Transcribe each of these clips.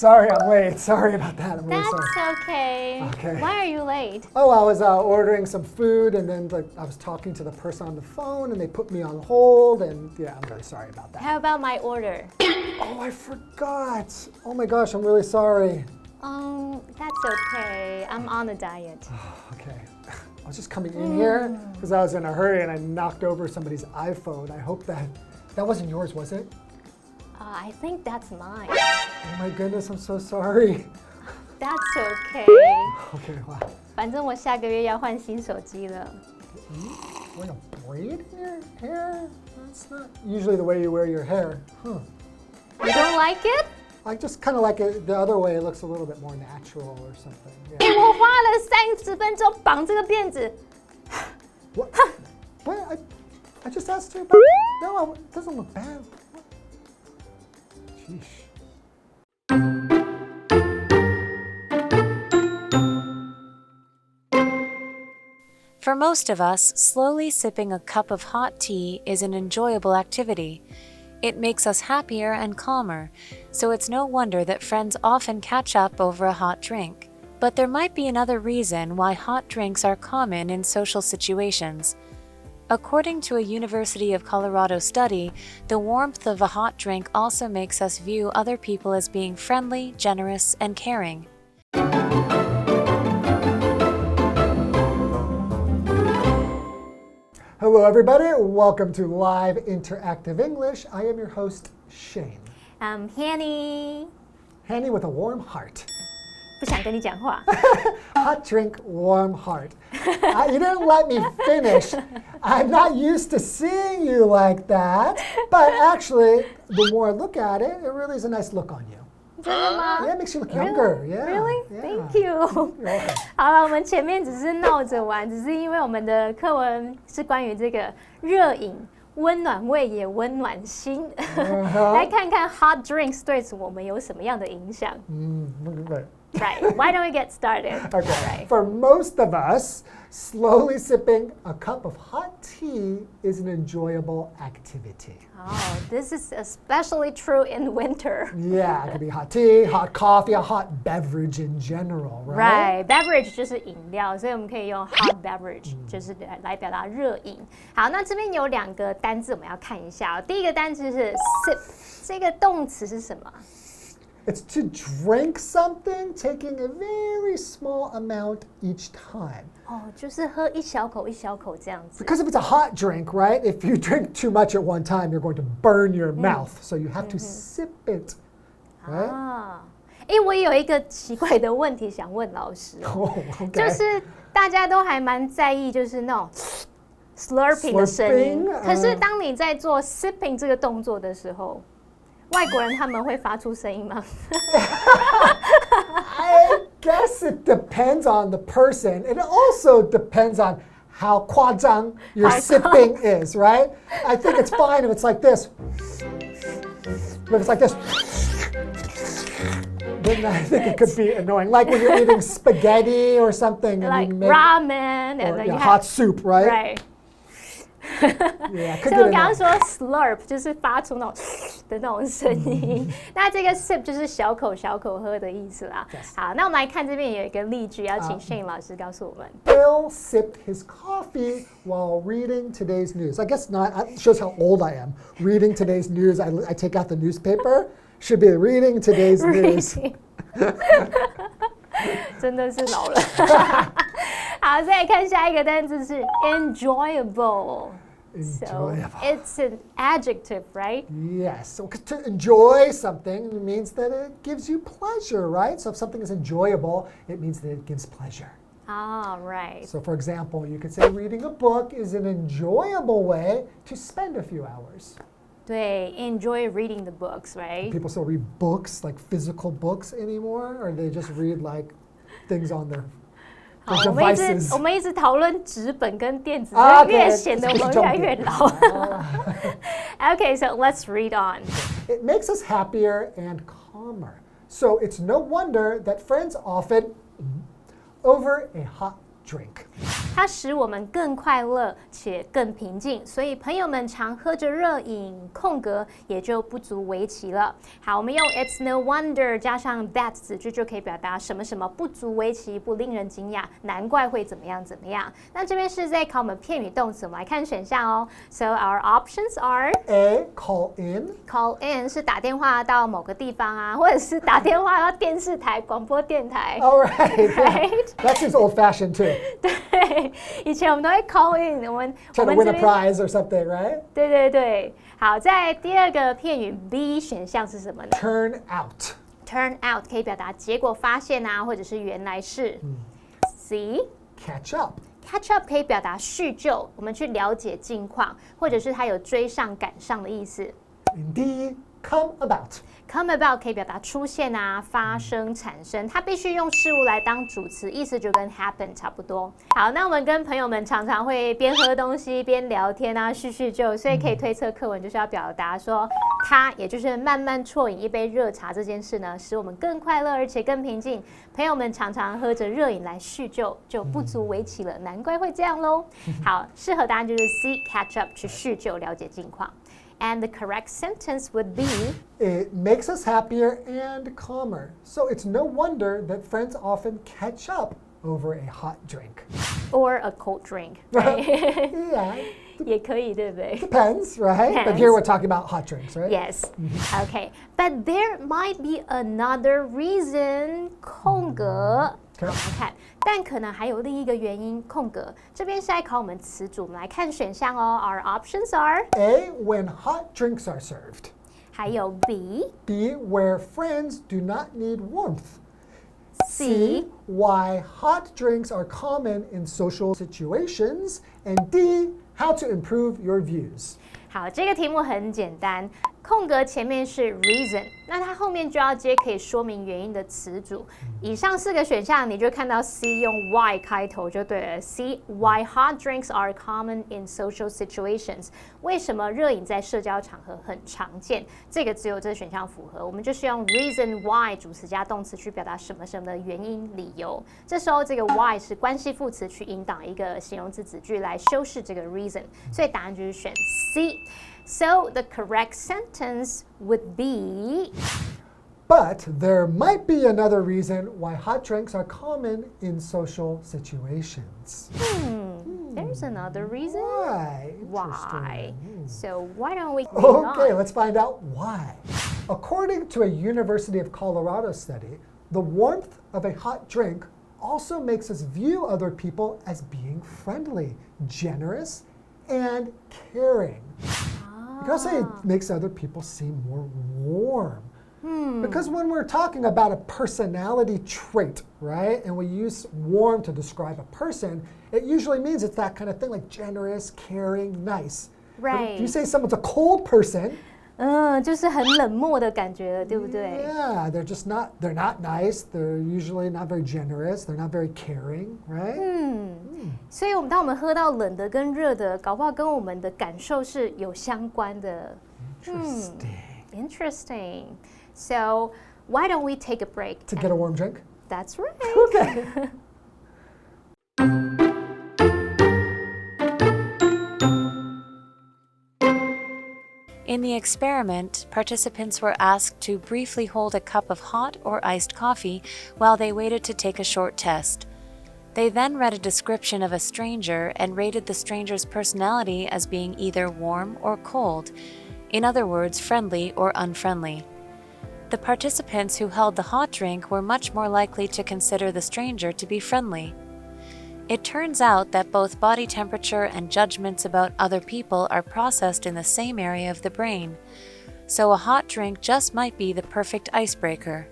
sorry I'm late. Sorry about that. I'm really sorry. That's okay. Okay. Why are you late? Oh, I was ordering some food, and then I was talking to the person on the phone, and they put me on hold, and yeah, I'm really sorry about that. How about my order? Oh, I forgot. Oh my gosh, I'm really sorry. That's okay. I'm on a diet. Okay. I was just coming in here because I was in a hurry and I knocked over somebody's iPhone. I hope that wasn't yours, was it? I think that's mine. Oh my goodness, I'm so sorry. That's okay. Okay, wow. 反正我下个月要换新手机了。What, a braid in your hair? That's not usually the way you wear your hair. Huh. You don't like it? I just kind of like it the other way. It looks a little bit more natural or something. Yeah. 我花了30分钟绑这个辫子。 What? What? I just asked you about. No, it doesn't look bad. Sheesh. For most of us, slowly sipping a cup of hot tea is an enjoyable activity. It makes us happier and calmer, so it's no wonder that friends often catch up over a hot drink. But there might be another reason why hot drinks are common in social situations. According to a University of Colorado study, the warmth of a hot drink also makes us view other people as being friendly, generous, and caring. Hello, everybody. Welcome to Live Interactive English. I am your host, Shane. I'm Hanny. Hanny with a warm heart. 不想跟你讲话。 Hot drink, warm heart. You didn't let me finish. I'm not used to seeing you like that. But actually, the more I look at it, it really is a nice look on you. 真的吗 Yeah, it makes you look younger. Yeah. Really? Yeah. Thank you. You're welcome. 好了，我们前面只是闹着玩，只是因为我们的课文是关于这个热饮，温暖胃也温暖心。来看看 hot drinks 对我们有什么样的影响。Right. Why don't we get started? Okay. Right. For most of us, slowly sipping a cup of hot tea is an enjoyable activity. Oh, this is especially true in winter. Yeah, it could be hot tea, hot coffee, a hot beverage in general, right? Right. Beverage 就是饮料，所以我们可以用 hot beverage 就是来表达热饮。好，那这边有2个单字我们要看一下。第一个单字是 sip， 这个动词是什么？ It's to drink something, taking a very small amount each time. 哦，就是喝一小口一小口这样子。 Because if it's a hot drink, right? If you drink too much at one time, you're going to burn your mouth. So you have to sip it, right? 啊，我有一个奇怪的问题想问老师哦， Okay. 就是大家都还蛮在意就是那种 slurping 的声音， 可是当你在做 sipping 这个动作的时候，外国人他们会发出声音吗？ I guess it depends on the person. It also depends on how 夸张 your sipping is, right? I think it's fine if it's like this. But if it's like this, then I think it could be annoying. Like when you're eating spaghetti or something. Like and you make, ramen and or, then yeah, you hot have soup, right? right. Yeah, could 所以 get 我刚刚 annoying. 说 slurp 就是发出那种的那种声音，那这个 sip 就是小口小口喝的意思啦。好，那我们来看这边有一个例句，要请 Shane 老师告诉我们。 Bill sipped his coffee while reading today's news. I guess not. It shows how old I am. Reading today's news. I take out the newspaper. Should be reading today's news. 真的是老了。好，再来看下一个单词是 enjoyable。 So it's an adjective, right? Yes. So to enjoy something means that it gives you pleasure, right? So if something is enjoyable, it means that it gives pleasure. Ah, right. So for example, you could say reading a book is an enjoyable way to spend a few hours. 对 enjoy reading the books, right? People still read books, like physical books anymore, or they just read like things on their 好， devices. 我们一直讨论纸本跟电子， Okay, 越显得我们越来越老。Okay, so let's read on. It makes us happier and calmer. So it's no wonder that friends often over a hot drink. 它使我们更快乐且更平静。所以朋友们常喝着热饮，空格也就不足为奇了。好，我们用 It's no wonder 加上 that 子句就可以表达什么什么不足为奇，不令人惊讶，难怪会怎么样怎么样。那这边是在考我们片语动词，我们来看选项哦。So our options are A. Call in. Call in 是打电话到某个地方啊，或者是打电话到电视台、广播电台。All right. Right? That seems old-fashioned too. 对，以前我们都会 call in， 我们 Trying to win a prize or something, right? 对对对，好，在第二个片语 B 选项是什么呢 Turn out.？Turn out 可以表达结果发现啊，或者是原来是。C Catch up. catch up 可以表达叙旧，我们去了解近况，或者是它有追上赶上的意思。And D. Come about. Come about 可以表达出现啊、发生、产生，它必须用事物来当主词，意思就跟 happen 差不多。好，那我们跟朋友们常常会边喝东西边聊天啊，叙叙旧，所以可以推测课文就是要表达说，它也就是慢慢啜饮一杯热茶这件事呢，使我们更快乐而且更平静。朋友们常常喝着热饮来叙旧，就不足为奇了，难怪会这样喽。好，适合答案就是 C catch up 去叙旧，了解近况。And the correct sentence would be It makes us happier and calmer. So it's no wonder that friends often catch up over a hot drink. or a cold drink, right? Yeah. 也可以，对不对？ Depends, right? But here we're talking about hot drinks, right? Yes. Okay. But there might be another reason. 空格。好，我们看，但可能还有另一个原因。空格这边是在考我们词组，我们来看选项哦。Our options are A. When hot drinks are served. 还有 B, B. Where friends do not need warmth. C, Why hot drinks are common in social situations. And D. How to improve your views. 好，这个题目很简单，空格前面是 reason， 那它后面就要接可以说明原因的词组。以上4个选项，你就看到 C 用 why 开头就对了。C why hot drinks are common in social situations， 为什么热饮在社交场合很常见？这个只有这个选项符合，我们就是用 reason why 主词加动词去表达什么什么的原因理由。这时候这个 why 是关系副词去引导一个形容词子句来修饰这个 reason， 所以答案就是选 C。So the correct sentence would be But there might be another reason why hot drinks are common in social situations. There's another reason. Why? Why? Interesting. So why don't we go Okay, on? let's find out why. According to a University of Colorado study, the warmth of a hot drink also makes us view other people as being friendly, generous, and caring. You can also say it makes other people seem more warm. Because when we're talking about a personality trait, right, and we use warm to describe a person, it usually means it's that kind of thing, like generous, caring, nice. But Right. if you say someone's a cold person, 就是很冷漠的感觉了，对不对？ yeah, they're not nice, they're usually not very generous, they're not very caring, right? 所以当我们喝到冷的跟热的，搞不好跟我们的感受是有相关的。Interesting. So why don't we take a break? To get a warm drink? That's right. Okay. In the experiment, participants were asked to briefly hold a cup of hot or iced coffee while they waited to take a short test. They then read a description of a stranger and rated the stranger's personality as being either warm or cold, in other words, friendly or unfriendly. The participants who held the hot drink were much more likely to consider the stranger to be friendly. It turns out that both body temperature and judgments about other people are processed in the same area of the brain, so a hot drink just might be the perfect icebreaker.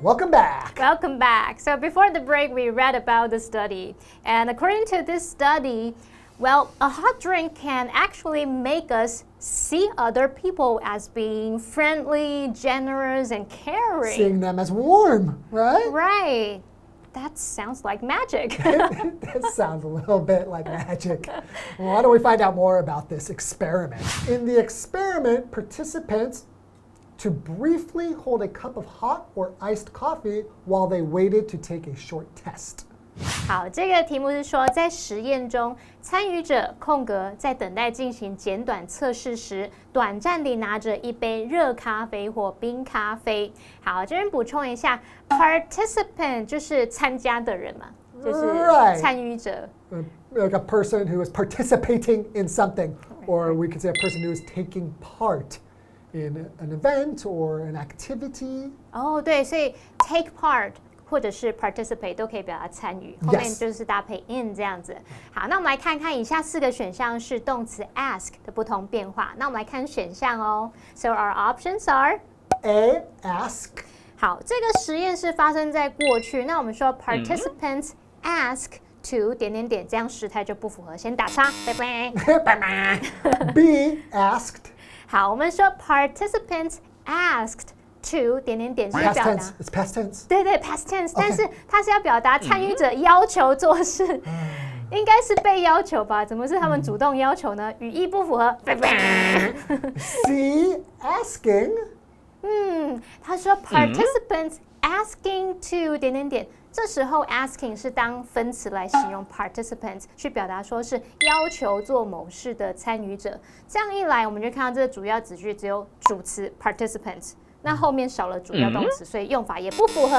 Welcome back. Welcome back. So before the break, we read about the study. And according to this study, well, a hot drink can actually make us see other people as being friendly, generous, and caring. Seeing them as warm, right? Right. That sounds like magic. That sounds a little bit like magic. Well, why don't we find out more about this experiment? In the experiment, participants to briefly hold a cup of hot or iced coffee while they waited to take a short test. 好，这个题目是说，在实验中，参与者空格在等待进行简短测试时，短暂地拿着一杯热咖啡或冰咖啡。好，这边补充一下 ，participant 就是参加的人嘛，就是参与者。Like a person who is participating in something, or we could say a person who is taking part in an event or an activity. 哦，对，所以 take part 或者是 participate 都可以表达参与，后面就是搭配 in 这样子。好，那我们来看看以下4个选项是动词 ask 的不同变化。那我们来看选项哦。So our options are A, ask. 好，这个实验是发生在过去，那我们说 participants ask to 点点点，这样时态就不符合，先打叉，拜拜。B, asked. 好，我们说 participants asked to 点点点是表 Past 达 tense. It's past tense. 对对 past tense， 但是它是要表达参与者要求做事，应该是被要求吧？怎么是他们主动要求呢？语义不符合，拜拜。C, asking. 他说 participants asking to 点点点。这时候 asking 是当分词来形容 participants， 去表达说是要求做某事的参与者。这样一来，我们就看到这个主要子句只有主词 participants， 那后面少了主要动词，所以用法也不符合。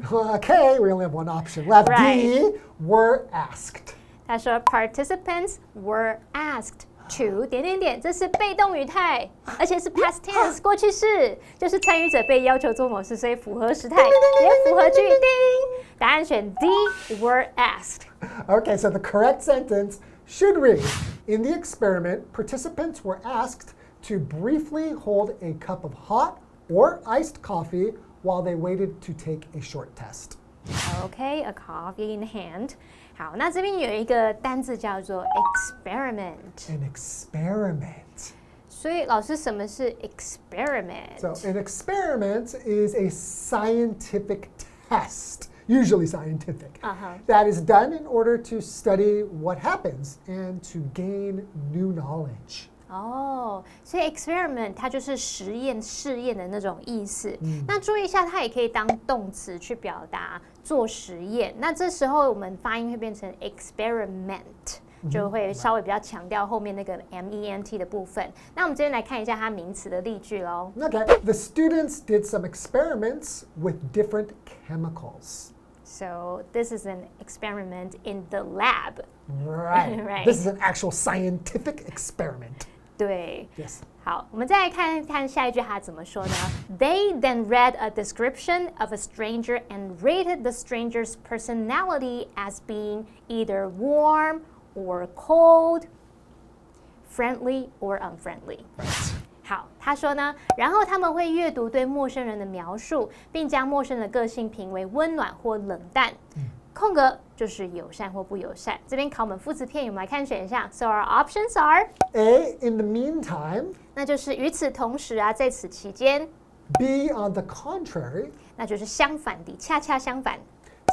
Okay, we only have one option left. D, were asked. 他说 participants were asked to 点点点，这是被动语态，而且是 past tense 过去式，就是参与者被要求做某事，所以符合时态，也符合句。叮，答案选 D, were asked. Okay, so the correct sentence should read, in the experiment, participants were asked to briefly hold a cup of hot or iced coffee while they waited to take a short test. Okay, a coffee in hand. 好，那这边有一个单字叫做 experiment. An experiment. 所以老师，什么是 experiment? So an experiment is a scientific test, usually scientific, that is done in order to study what happens and to gain new knowledge. 哦，所以 experiment 它就是实验、试验的那种意思。那注意一下，它也可以当动词去表达做实验。那这时候我们发音会变成 experiment， 就会稍微比较强调后面那个 ment 的部分。那我们这边来看一下它名词的例句咯。Okay, the students did some experiments with different chemicals. So this is an experiment in the lab. Right. Right. This is an actual scientific experiment. 对。Yes. 好，我们再来看看下一句它怎么说呢 ？They then read a description of a stranger and rated the stranger's personality as being either warm or cold, friendly or unfriendly. Right. 好，他说呢，然后他们会阅读对陌生人的描述，并将陌生人的个性评为温暖或冷淡。空格就是友善或不友善。这边考我们副词片语，我们来看选项。So our options are A, in the meantime. 那就是与此同时啊，在此期间。B, on the contrary. 那就是相反的，恰恰相反。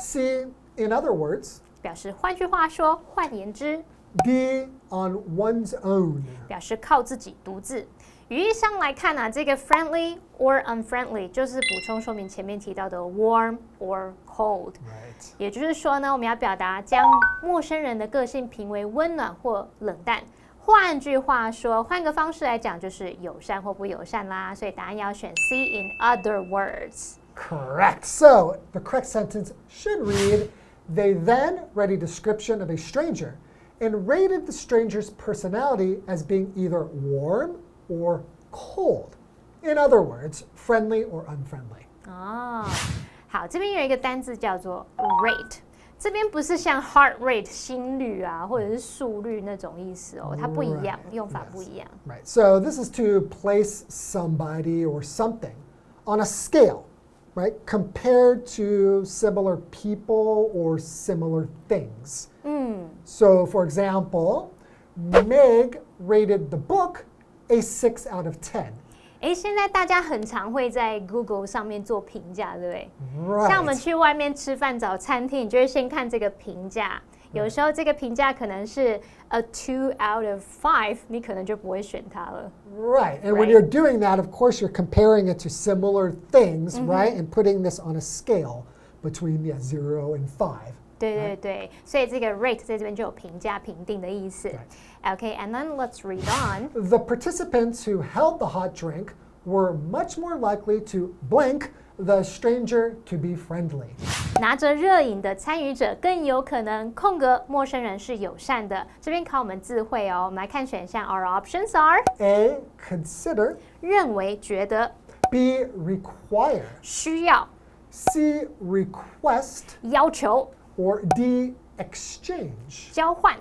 C, in other words. 表示换句话说，换言之。D, on one's own. 表示靠自己，独自。语义上来看啊，这个 friendly or unfriendly 就是补充说明前面提到的 warm or cold。Right. 也就是说呢，我们要表达将陌生人的个性评为温暖或冷淡。换句话说，换个方式来讲，就是友善或不友善啦。所以答案要选 C. In other words. Correct. So the correct sentence should read, they then read a description of a stranger and rated the stranger's personality as being either warm or cold. In other words, friendly or unfriendly. 哦，好，这边有一个单字叫做 rate， 这边不是像 heart rate 心率啊，或者是速率那种意思哦，它不一样，用法不一样。Right. So this is to place somebody or something on a scale, right? Compared to similar people or similar things. So for example, Meg rated the book a 6 out of 10. 现在大家很常会在 Google 上面做评价，对不对？ Right. 像我们去外面吃饭找餐厅，你就会先看这个评价有时候这个评价可能是 a 2 out of 5，你可能就不会选它了。Right, and when you're doing that, of course, you're comparing it to similar things, right, and putting this on a scale between 0 and 5. 对对对，所以这个 rate 在这边就有评价、评定的意思。Okay, and then let's read on. The participants who held the hot drink were much more likely to blink the stranger to be friendly. 拿着热饮的参与者更有可能空格陌生人是友善的。这边考我们字汇哦，我们来看选项。Our options are A. Consider. 认为、觉得。B. Require. 需要。C. Request. 要求。Or D. Exchange. 交换。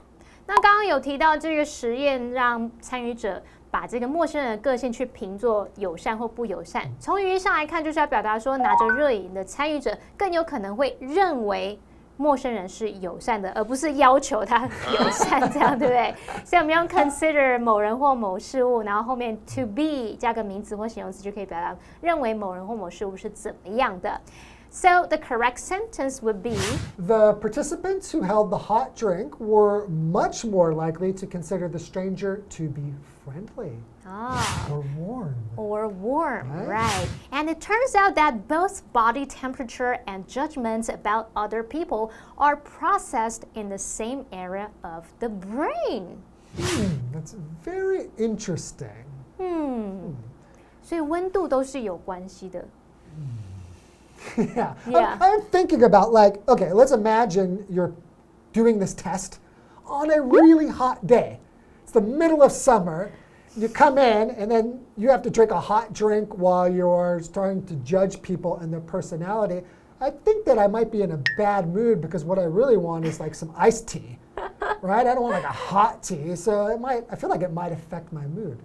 那刚刚有提到这个实验，让参与者把这个陌生人的个性去评作友善或不友善。从语义上来看，就是要表达说，拿着热饮的参与者更有可能会认为陌生人是友善的，而不是要求他友善，这样对不对？所以我们用 consider 某人或某事物，然后后面 to be 加个名词或形容词，就可以表达认为某人或某事物是怎么样的。So the correct sentence would be the participants who held the hot drink were much more likely to consider the stranger to be friendly or warm. Or warm, right. And it turns out that both body temperature and judgments about other people are processed in the same area of the brain. That's very interesting. 所以温度都是有关系的。Yeah. I'm thinking about okay, let's imagine you're doing this test on a really hot day. It's the middle of summer. You come in and then you have to drink a hot drink while you're starting to judge people and their personality. I think that I might be in a bad mood because what I really want is some iced tea, right? I don't want a hot tea, so I feel like it might affect my mood.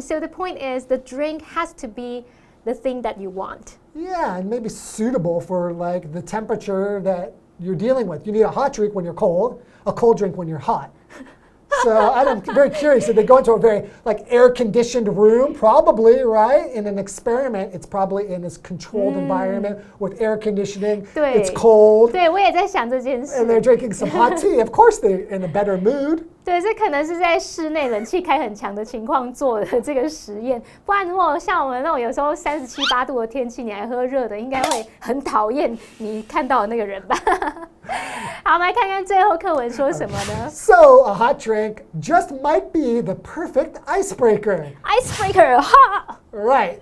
So the point is the drink has to be the thing that you want. Yeah, and maybe suitable for the temperature that you're dealing with. You need a hot drink when you're cold, a cold drink when you're hot. So I'm very curious. Did they go into a very air-conditioned room? Probably, right? In an experiment, it's probably in this controlled environment with air conditioning. It's cold. 对，我也在想这件事。And they're drinking some hot tea. Of course, they're in a better mood. 对，这可能是在室内冷气开很强的情况做的这个实验。不然，如果像我们那种有时候37、8度的天气，你还喝热的，应该会很讨厌你看到的那个人吧。好，我们来看看最后课文说什么呢 So a hot drink just might be the perfect icebreaker. Icebreaker, ha! Right.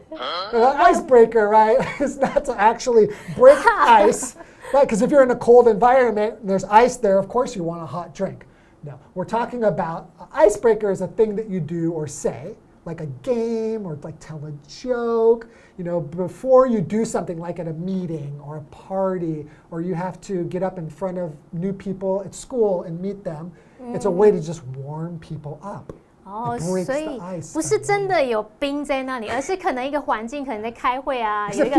Icebreaker, right, is not to actually break ice, right? Because if you're in a cold environment and there's ice there, of course you want a hot drink. No, we're talking about icebreaker is a thing that you do or say, like a game or tell a joke, before you do something like at a meeting or a party, or you have to get up in front of new people at school and meet them. It's a way to just warm people up. 所以不是真的有冰在那里，而是可能一个环境，可能在开会啊，有一个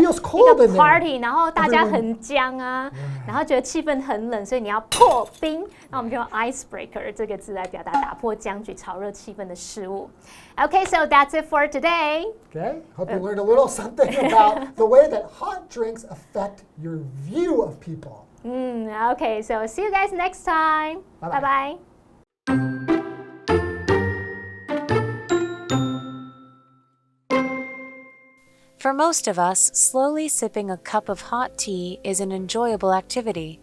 party， 然后大家很僵啊，然后觉得气氛很冷，所以你要破冰。那我们就用 icebreaker 这个字来表达打破僵局、炒热气氛的事物。Okay, so that's it for today. Okay, hope you learned a little something about the way that hot drinks affect your view of people. Okay, so see you guys next time. Bye bye. For most of us, slowly sipping a cup of hot tea is an enjoyable activity.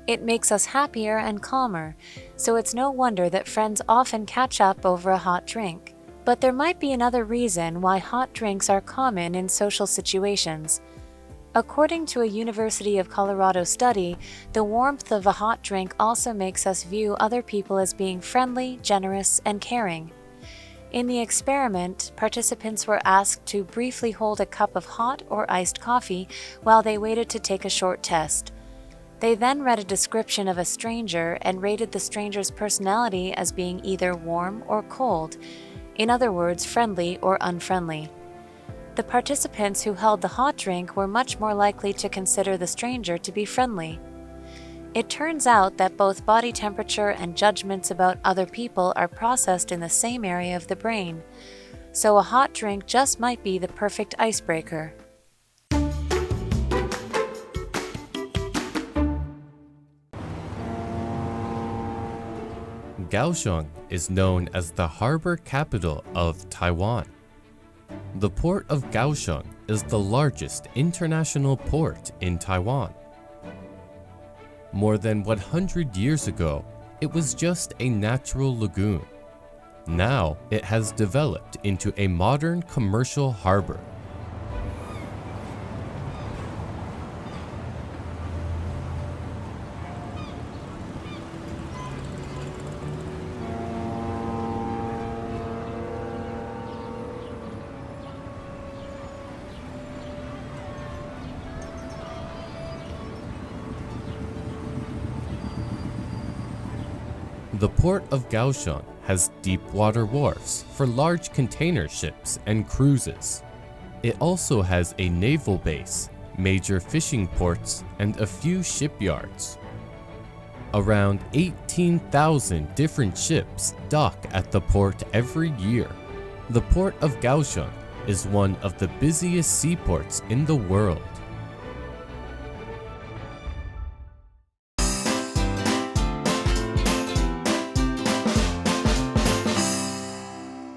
It makes us happier and calmer, so it's no wonder that friends often catch up over a hot drink. But there might be another reason why hot drinks are common in social situations. According to a University of Colorado study, the warmth of a hot drink also makes us view other people as being friendly, generous, and caring. In the experiment, participants were asked to briefly hold a cup of hot or iced coffee while they waited to take a short test. They then read a description of a stranger and rated the stranger's personality as being either warm or cold, in other words, friendly or unfriendly. The participants who held the hot drink were much more likely to consider the stranger to be friendly. It turns out that both body temperature and judgments about other people are processed in the same area of the brain, so a hot drink just might be the perfect icebreaker. Kaohsiung is known as the harbor capital of Taiwan. The Port of Kaohsiung is the largest international port in Taiwan. More than 100 years ago, it was just a natural lagoon. Now it has developed into a modern commercial harbor. The Port of Kaohsiung has deep water wharfs for large container ships and cruises. It also has a naval base, major fishing ports, and a few shipyards. Around 18,000 different ships dock at the port every year. The Port of Kaohsiung is one of the busiest seaports in the world.